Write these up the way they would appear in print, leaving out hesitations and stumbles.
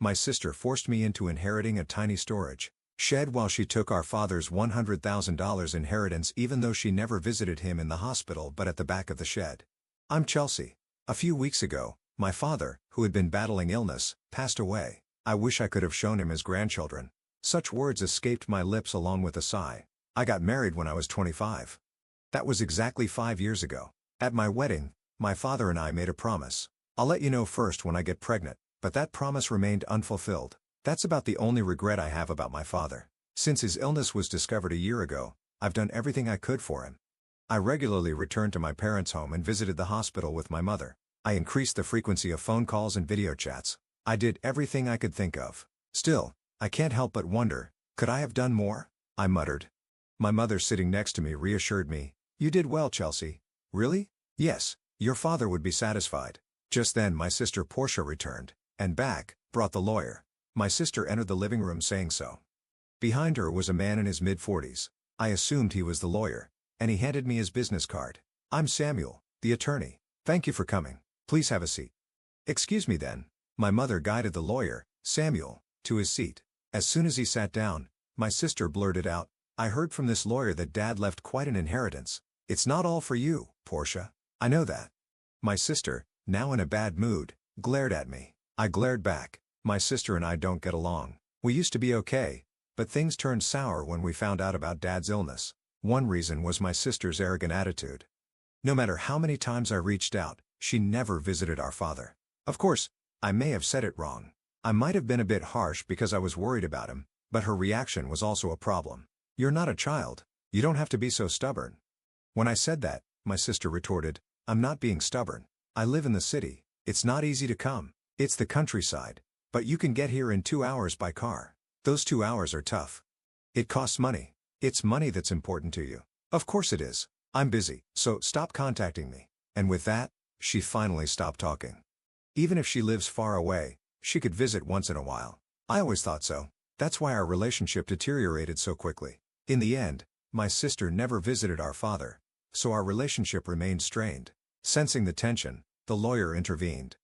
My sister forced me into inheriting a tiny storage shed while she took our father's $100,000 inheritance even though she never visited him in the hospital but at the back of the shed. I'm Chelsea. A few weeks ago, my father, who had been battling illness, passed away. I wish I could have shown him his grandchildren. Such words escaped my lips along with a sigh. I got married when I was 25. That was exactly 5 years ago. At my wedding, my father and I made a promise. I'll let you know first when I get pregnant, but that promise remained unfulfilled. That's about the only regret I have about my father. Since his illness was discovered a year ago, I've done everything I could for him. I regularly returned to my parents' home and visited the hospital with my mother. I increased the frequency of phone calls and video chats. I did everything I could think of. Still, I can't help but wonder, could I have done more? I muttered. My mother sitting next to me reassured me. You did well, Chelsea. Really? Yes, your father would be satisfied. Just then my sister Portia returned, and back, brought the lawyer. My sister entered the living room saying so. Behind her was a man in his mid-40s. I assumed he was the lawyer, and he handed me his business card. I'm Samuel, the attorney. Thank you for coming. Please have a seat. Excuse me then. My mother guided the lawyer, Samuel, to his seat. As soon as he sat down, my sister blurted out, I heard from this lawyer that Dad left quite an inheritance. It's not all for you, Portia. I know that. My sister, now in a bad mood, glared at me. I glared back. My sister and I don't get along. We used to be okay, but things turned sour when we found out about Dad's illness. One reason was my sister's arrogant attitude. No matter how many times I reached out, she never visited our father. Of course, I may have said it wrong. I might have been a bit harsh because I was worried about him, but her reaction was also a problem. You're not a child. You don't have to be so stubborn. When I said that, my sister retorted, I'm not being stubborn. I live in the city. It's not easy to come. It's the countryside. But you can get here in 2 hours by car. Those 2 hours are tough. It costs money. It's money that's important to you. Of course it is. I'm busy, so stop contacting me. And with that, she finally stopped talking. Even if she lives far away, she could visit once in a while. I always thought so. That's why our relationship deteriorated so quickly. In the end, my sister never visited our father, so our relationship remained strained. Sensing the tension, the lawyer intervened.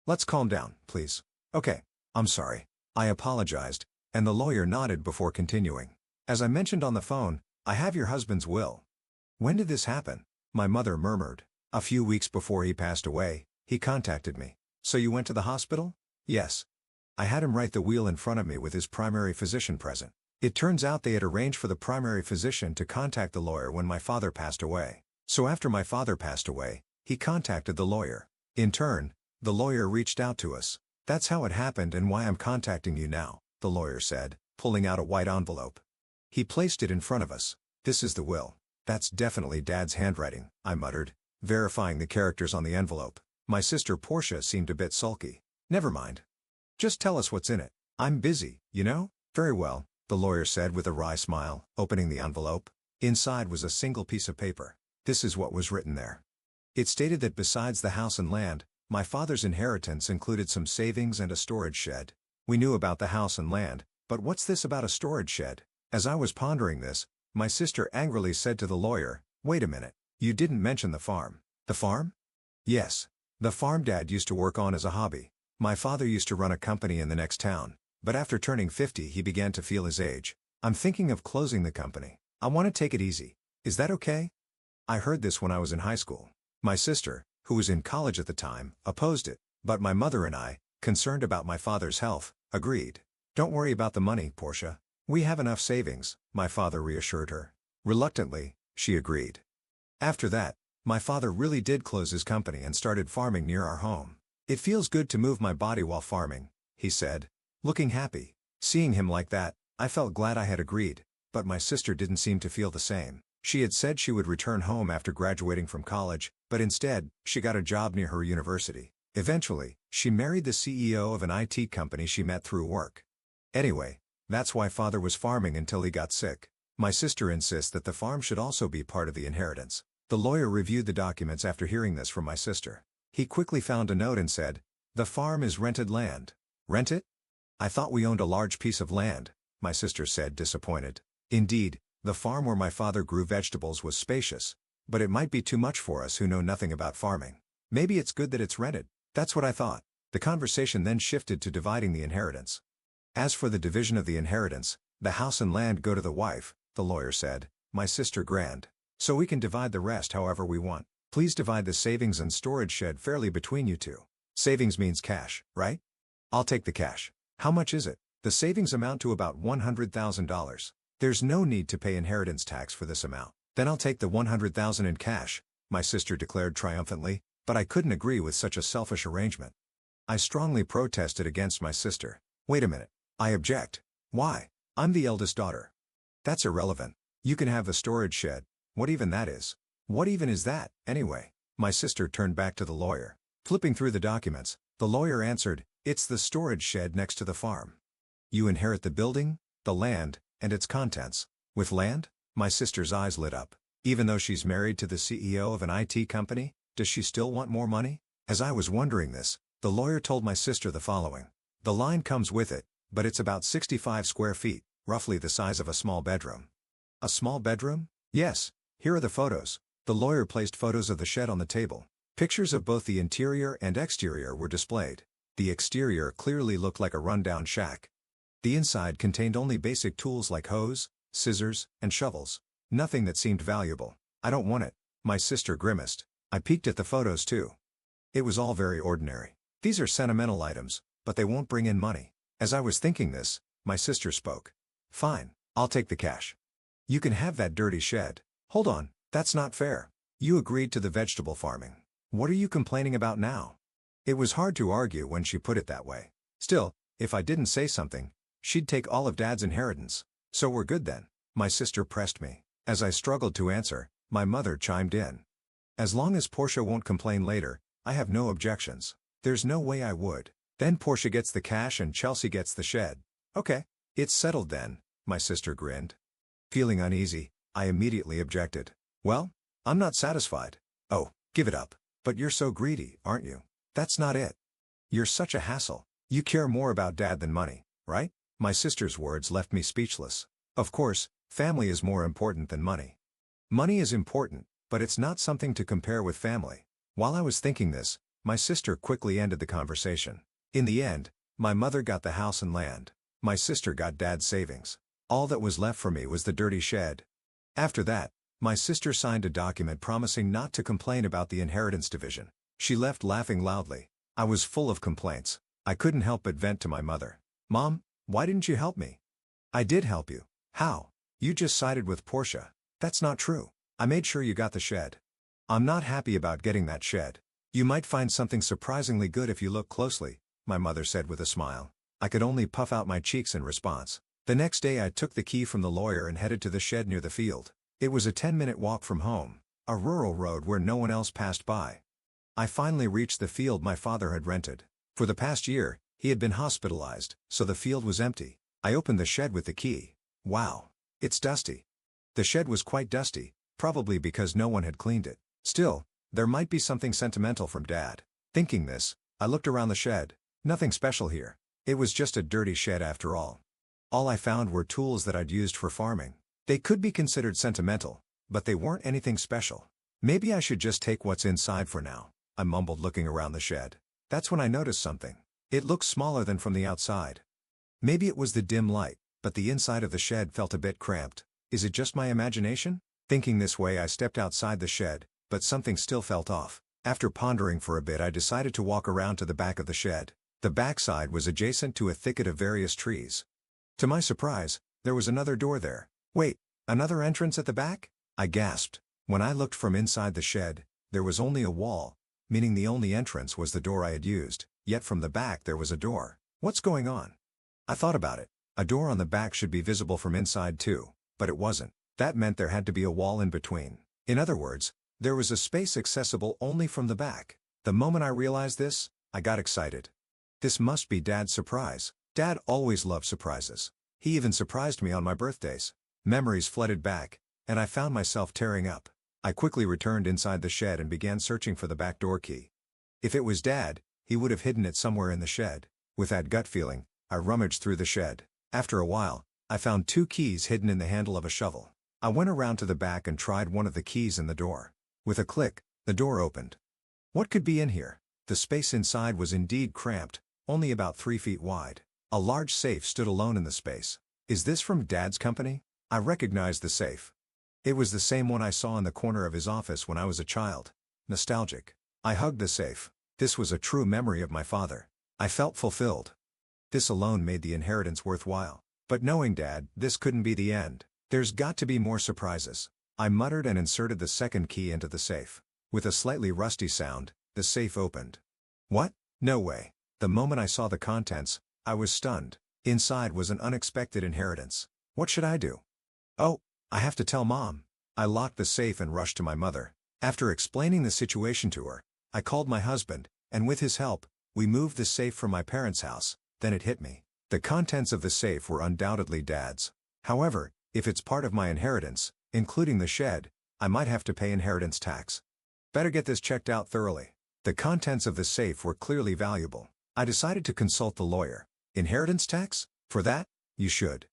Let's calm down, please. Okay. I'm sorry. I apologized, and the lawyer nodded before continuing. As I mentioned on the phone, I have your husband's will. When did this happen? My mother murmured. A few weeks before he passed away, he contacted me. So you went to the hospital? Yes. I had him write the will in front of me with his primary physician present. It turns out they had arranged for the primary physician to contact the lawyer when my father passed away. So after my father passed away, he contacted the lawyer. In turn, the lawyer reached out to us. That's how it happened and why I'm contacting you now, the lawyer said, pulling out a white envelope. He placed it in front of us. This is the will. That's definitely Dad's handwriting, I muttered, verifying the characters on the envelope. My sister Portia seemed a bit sulky. Never mind. Just tell us what's in it. I'm busy, you know? Very well, the lawyer said with a wry smile, opening the envelope. Inside was a single piece of paper. This is what was written there. It stated that besides the house and land, my father's inheritance included some savings and a storage shed. We knew about the house and land, but what's this about a storage shed? As I was pondering this, my sister angrily said to the lawyer, wait a minute, you didn't mention the farm. The farm? Yes. The farm Dad used to work on as a hobby. My father used to run a company in the next town, but after turning 50 he began to feel his age. I'm thinking of closing the company. I want to take it easy. Is that okay? I heard this when I was in high school. My sister, who was in college at the time, opposed it, but my mother and I, concerned about my father's health, agreed. Don't worry about the money, Portia. We have enough savings, my father reassured her. Reluctantly, she agreed. After that, my father really did close his company and started farming near our home. It feels good to move my body while farming, he said, looking happy. Seeing him like that, I felt glad I had agreed, but my sister didn't seem to feel the same. She had said she would return home after graduating from college, but instead, she got a job near her university. Eventually, she married the CEO of an IT company she met through work. Anyway, that's why Father was farming until he got sick. My sister insists that the farm should also be part of the inheritance. The lawyer reviewed the documents after hearing this from my sister. He quickly found a note and said, the farm is rented land. Rent it? I thought we owned a large piece of land, my sister said, disappointed. Indeed, the farm where my father grew vegetables was spacious, but it might be too much for us who know nothing about farming. Maybe it's good that it's rented. That's what I thought. The conversation then shifted to dividing the inheritance. As for the division of the inheritance, the house and land go to the wife, the lawyer said, my sister Grand. So we can divide the rest however we want. Please divide the savings and storage shed fairly between you two. Savings means cash, right? I'll take the cash. How much is it? The savings amount to about $100,000. There's no need to pay inheritance tax for this amount. Then I'll take the $100,000 in cash, my sister declared triumphantly, but I couldn't agree with such a selfish arrangement. I strongly protested against my sister. Wait a minute. I object. Why? I'm the eldest daughter. That's irrelevant. You can have the storage shed. What even that is? What even is that, anyway? My sister turned back to the lawyer. Flipping through the documents, the lawyer answered, it's the storage shed next to the farm. You inherit the building, the land, and its contents. With land? My sister's eyes lit up. Even though she's married to the CEO of an IT company, does she still want more money? As I was wondering this, the lawyer told my sister the following. The line comes with it, but it's about 65 square feet, roughly the size of a small bedroom. A small bedroom? Yes. Here are the photos. The lawyer placed photos of the shed on the table. Pictures of both the interior and exterior were displayed. The exterior clearly looked like a rundown shack. The inside contained only basic tools like hose, scissors, and shovels. Nothing that seemed valuable. I don't want it. My sister grimaced. I peeked at the photos too. It was all very ordinary. These are sentimental items, but they won't bring in money. As I was thinking this, my sister spoke. Fine, I'll take the cash. You can have that dirty shed. Hold on, that's not fair. You agreed to the vegetable farming. What are you complaining about now? It was hard to argue when she put it that way. Still, if I didn't say something, she'd take all of Dad's inheritance. So we're good then. My sister pressed me. As I struggled to answer, my mother chimed in. As long as Portia won't complain later, I have no objections. There's no way I would. Then Portia gets the cash and Chelsea gets the shed. Okay. It's settled then, my sister grinned. Feeling uneasy, I immediately objected. Well, I'm not satisfied. Oh, give it up. But you're so greedy, aren't you? That's not it. You're such a hassle. You care more about Dad than money, right? My sister's words left me speechless. Of course, family is more important than money. Money is important, but it's not something to compare with family. While I was thinking this, my sister quickly ended the conversation. In the end, my mother got the house and land. My sister got Dad's savings. All that was left for me was the dirty shed. After that, my sister signed a document promising not to complain about the inheritance division. She left laughing loudly. I was full of complaints. I couldn't help but vent to my mother. Mom, why didn't you help me? I did help you. How? You just sided with Portia. That's not true. I made sure you got the shed. I'm not happy about getting that shed. You might find something surprisingly good if you look closely, my mother said with a smile. I could only puff out my cheeks in response. The next day I took the key from the lawyer and headed to the shed near the field. It was a 10-minute walk from home, a rural road where no one else passed by. I finally reached the field my father had rented. For the past year, he had been hospitalized, so the field was empty. I opened the shed with the key. Wow. It's dusty. The shed was quite dusty, probably because no one had cleaned it. Still, there might be something sentimental from Dad. Thinking this, I looked around the shed. Nothing special here. It was just a dirty shed after all. All I found were tools that I'd used for farming. They could be considered sentimental, but they weren't anything special. Maybe I should just take what's inside for now, I mumbled looking around the shed. That's when I noticed something. It looked smaller than from the outside. Maybe it was the dim light, but the inside of the shed felt a bit cramped. Is it just my imagination? Thinking this way I stepped outside the shed, but something still felt off. After pondering for a bit I decided to walk around to the back of the shed. The backside was adjacent to a thicket of various trees. To my surprise, there was another door there. Wait, another entrance at the back? I gasped. When I looked from inside the shed, there was only a wall, meaning the only entrance was the door I had used, yet from the back there was a door. What's going on? I thought about it. A door on the back should be visible from inside too, but it wasn't. That meant there had to be a wall in between. In other words, there was a space accessible only from the back. The moment I realized this, I got excited. This must be Dad's surprise. Dad always loved surprises. He even surprised me on my birthdays. Memories flooded back, and I found myself tearing up. I quickly returned inside the shed and began searching for the back door key. If it was Dad, he would have hidden it somewhere in the shed. With that gut feeling, I rummaged through the shed. After a while, I found 2 keys hidden in the handle of a shovel. I went around to the back and tried one of the keys in the door. With a click, the door opened. What could be in here? The space inside was indeed cramped, only about 3 feet wide. A large safe stood alone in the space. Is this from Dad's company? I recognized the safe. It was the same one I saw in the corner of his office when I was a child. Nostalgic. I hugged the safe. This was a true memory of my father. I felt fulfilled. This alone made the inheritance worthwhile. But knowing Dad, this couldn't be the end. There's got to be more surprises. I muttered and inserted the second key into the safe. With a slightly rusty sound, the safe opened. What? No way. The moment I saw the contents, I was stunned. Inside was an unexpected inheritance. What should I do? Oh, I have to tell Mom. I locked the safe and rushed to my mother. After explaining the situation to her, I called my husband, and with his help, we moved the safe from my parents' house. Then it hit me. The contents of the safe were undoubtedly Dad's. However, if it's part of my inheritance, including the shed, I might have to pay inheritance tax. Better get this checked out thoroughly. The contents of the safe were clearly valuable. I decided to consult the lawyer. Inheritance tax? For that? You should.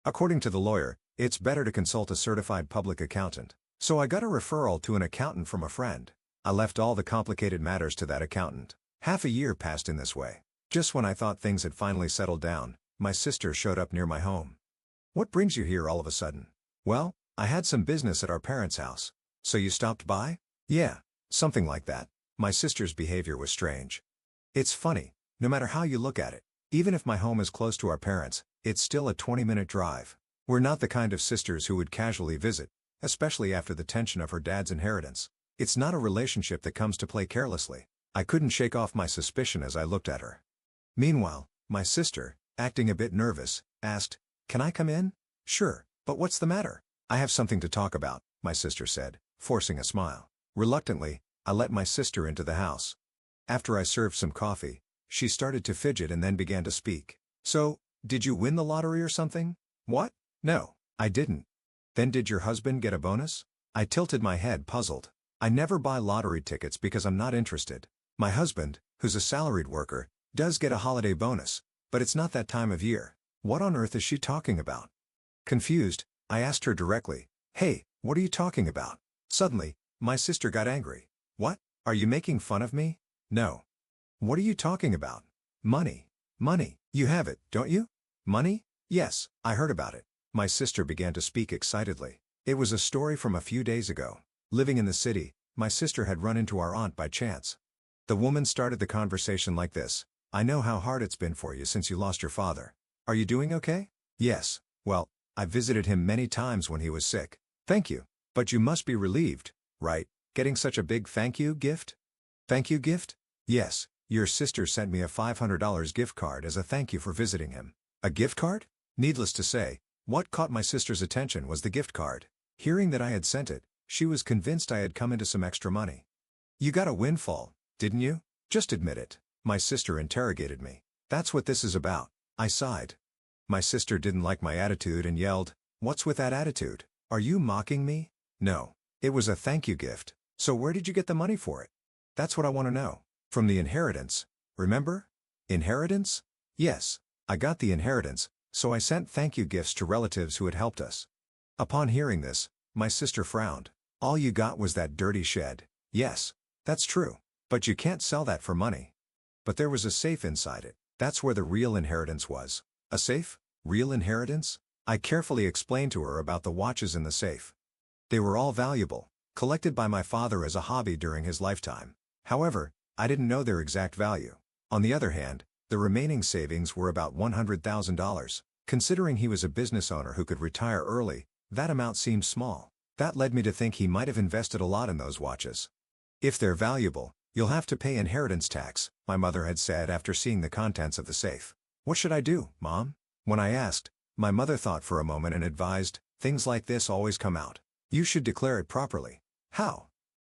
According to the lawyer, it's better to consult a certified public accountant. So I got a referral to an accountant from a friend. I left all the complicated matters to that accountant. Half a year passed in this way. Just when I thought things had finally settled down, my sister showed up near my home. What brings you here all of a sudden? Well, I had some business at our parents' house. So you stopped by? Yeah, something like that. My sister's behavior was strange. It's funny, no matter how you look at it. Even if my home is close to our parents, it's still a 20-minute drive. We're not the kind of sisters who would casually visit, especially after the tension of her dad's inheritance. It's not a relationship that comes to play carelessly. I couldn't shake off my suspicion as I looked at her. Meanwhile, my sister, acting a bit nervous, asked, "Can I come in?" "Sure, but what's the matter?" "I have something to talk about," my sister said, forcing a smile. Reluctantly, I let my sister into the house. After I served some coffee, she started to fidget and then began to speak. "So, did you win the lottery or something?" "What? No, I didn't." "Then did your husband get a bonus?" I tilted my head, puzzled. I never buy lottery tickets because I'm not interested. My husband, who's a salaried worker, does get a holiday bonus, but it's not that time of year. What on earth is she talking about? Confused, I asked her directly, "Hey, what are you talking about?" Suddenly, my sister got angry. "What? Are you making fun of me?" "No." "What are you talking about?" "Money. Money. You have it, don't you?" "Money? Yes, I heard about it." My sister began to speak excitedly. It was a story from a few days ago. Living in the city, my sister had run into our aunt by chance. The woman started the conversation like this. "I know how hard it's been for you since you lost your father. Are you doing okay?" "Yes, well, I visited him many times when he was sick." "Thank you. But you must be relieved, right, getting such a big thank you gift?" "Thank you gift?" "Yes, your sister sent me a $500 gift card as a thank you for visiting him." "A gift card?" Needless to say, what caught my sister's attention was the gift card. Hearing that I had sent it, she was convinced I had come into some extra money. "You got a windfall, didn't you? Just admit it." My sister interrogated me. "That's what this is about." I sighed. My sister didn't like my attitude and yelled, "What's with that attitude? Are you mocking me?" "No. It was a thank you gift. So where did you get the money for it?" "That's what I want to know." "From the inheritance, remember?" "Inheritance?" "Yes, I got the inheritance, so I sent thank you gifts to relatives who had helped us." Upon hearing this, my sister frowned. "All you got was that dirty shed." "Yes, that's true. But you can't sell that for money." "But there was a safe inside it. That's where the real inheritance was." "A safe? Real inheritance?" I carefully explained to her about the watches in the safe. They were all valuable, collected by my father as a hobby during his lifetime. However, I didn't know their exact value. On the other hand, the remaining savings were about $100,000. Considering he was a business owner who could retire early, that amount seemed small. That led me to think he might have invested a lot in those watches. "If they're valuable, you'll have to pay inheritance tax," my mother had said after seeing the contents of the safe. "What should I do, Mom?" When I asked, my mother thought for a moment and advised, "Things like this always come out. You should declare it properly." "How?"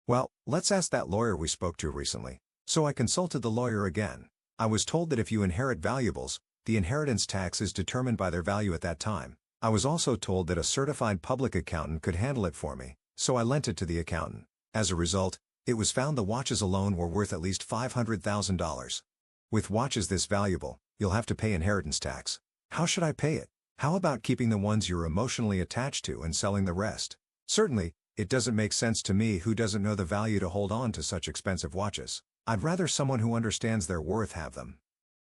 "Well, let's ask that lawyer we spoke to recently." So I consulted the lawyer again. I was told that if you inherit valuables, the inheritance tax is determined by their value at that time. I was also told that a certified public accountant could handle it for me, so I lent it to the accountant. As a result, it was found the watches alone were worth at least $500,000. With watches this valuable, you'll have to pay inheritance tax. How should I pay it? How about keeping the ones you're emotionally attached to and selling the rest? Certainly, it doesn't make sense to me who doesn't know the value to hold on to such expensive watches. I'd rather someone who understands their worth have them.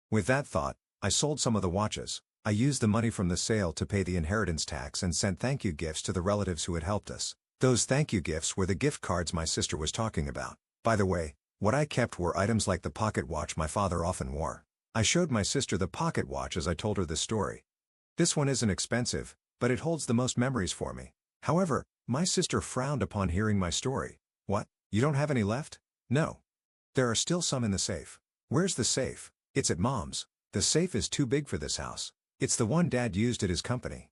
With that thought, I sold some of the watches. I used the money from the sale to pay the inheritance tax and sent thank you gifts to the relatives who had helped us. Those thank you gifts were the gift cards my sister was talking about. By the way, what I kept were items like the pocket watch my father often wore. I showed my sister the pocket watch as I told her this story. This one isn't expensive, but it holds the most memories for me. However, my sister frowned upon hearing my story. What? You don't have any left? No. There are still some in the safe. Where's the safe? It's at Mom's. The safe is too big for this house. It's the one Dad used at his company.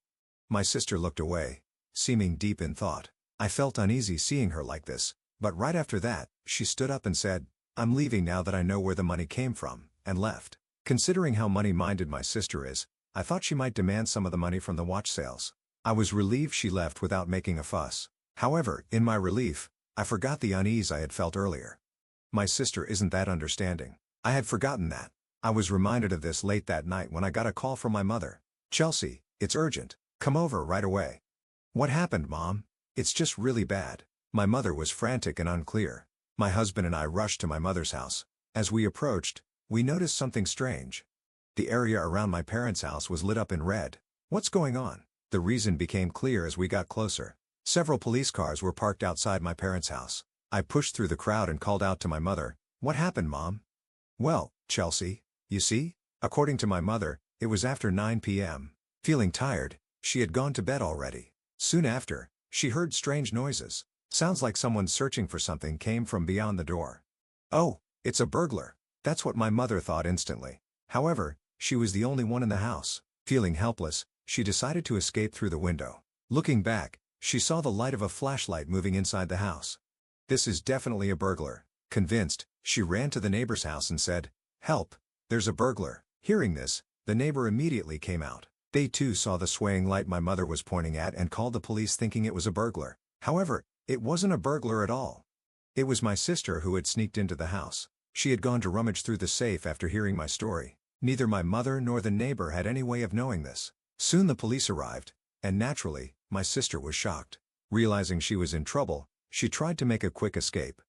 My sister looked away, seeming deep in thought. I felt uneasy seeing her like this, but right after that, she stood up and said, "I'm leaving now that I know where the money came from," and left. Considering how money-minded my sister is, I thought she might demand some of the money from the watch sales. I was relieved she left without making a fuss. However, in my relief, I forgot the unease I had felt earlier. My sister isn't that understanding. I had forgotten that. I was reminded of this late that night when I got a call from my mother. "Chelsea, it's urgent. Come over right away." "What happened, Mom?" "It's just really bad." My mother was frantic and unclear. My husband and I rushed to my mother's house. As we approached, we noticed something strange. The area around my parents' house was lit up in red. "What's going on?" The reason became clear as we got closer. Several police cars were parked outside my parents' house. I pushed through the crowd and called out to my mother, "What happened, Mom?" "Well, Chelsea, you see?" According to my mother, it was after 9 p.m. Feeling tired, she had gone to bed already. Soon after, she heard strange noises. Sounds like someone searching for something came from beyond the door. "Oh, it's a burglar." That's what my mother thought instantly. However, she was the only one in the house. Feeling helpless, she decided to escape through the window. Looking back, she saw the light of a flashlight moving inside the house. "This is definitely a burglar." Convinced, she ran to the neighbor's house and said, "Help, there's a burglar." Hearing this, the neighbor immediately came out. They too saw the swaying light my mother was pointing at and called the police thinking it was a burglar. However, it wasn't a burglar at all. It was my sister who had sneaked into the house. She had gone to rummage through the safe after hearing my story. Neither my mother nor the neighbor had any way of knowing this. Soon the police arrived, and naturally, my sister was shocked. Realizing she was in trouble, she tried to make a quick escape.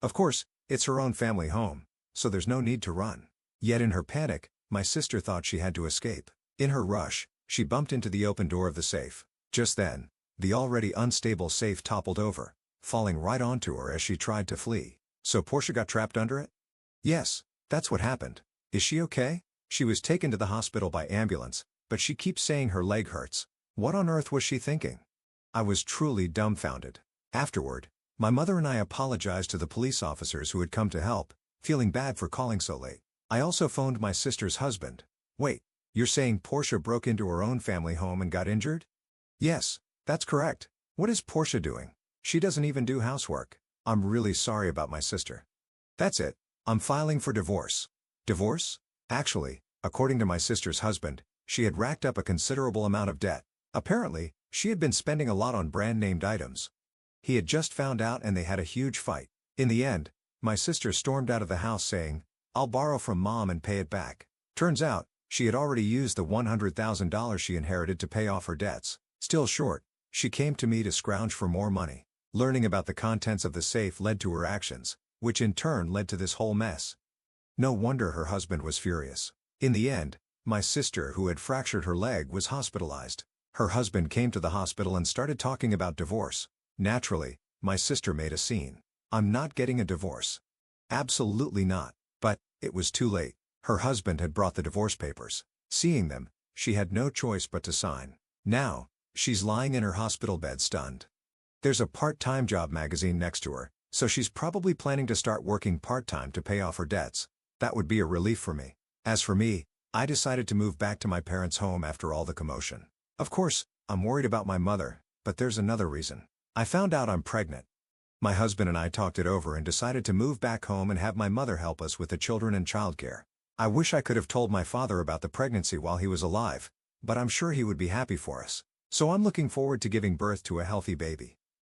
Of course, it's her own family home, so there's no need to run. Yet in her panic, my sister thought she had to escape. In her rush, she bumped into the open door of the safe. Just then, the already unstable safe toppled over, falling right onto her as she tried to flee. So Portia got trapped under it? Yes, that's what happened. Is she okay? She was taken to the hospital by ambulance, but she keeps saying her leg hurts. What on earth was she thinking? I was truly dumbfounded. Afterward, my mother and I apologized to the police officers who had come to help, feeling bad for calling so late. I also phoned my sister's husband. "Wait, you're saying Portia broke into her own family home and got injured?" "Yes, that's correct. What is Portia doing? She doesn't even do housework." "I'm really sorry about my sister." "That's it. I'm filing for divorce." "Divorce?" Actually, according to my sister's husband, she had racked up a considerable amount of debt. Apparently, she had been spending a lot on brand-named items. He had just found out and they had a huge fight. In the end, my sister stormed out of the house saying, "I'll borrow from Mom and pay it back." Turns out, she had already used the $100,000 she inherited to pay off her debts. Still short, she came to me to scrounge for more money. Learning about the contents of the safe led to her actions, which in turn led to this whole mess. No wonder her husband was furious. In the end, my sister who had fractured her leg was hospitalized. Her husband came to the hospital and started talking about divorce. Naturally, my sister made a scene. "I'm not getting a divorce." Absolutely not. But, it was too late. Her husband had brought the divorce papers. Seeing them, she had no choice but to sign. Now, she's lying in her hospital bed stunned. There's a part-time job magazine next to her, so she's probably planning to start working part-time to pay off her debts. That would be a relief for me. As for me, I decided to move back to my parents' home after all the commotion. Of course, I'm worried about my mother, but there's another reason. I found out I'm pregnant. My husband and I talked it over and decided to move back home and have my mother help us with the children and childcare. I wish I could have told my father about the pregnancy while he was alive, but I'm sure he would be happy for us. So I'm looking forward to giving birth to a healthy baby.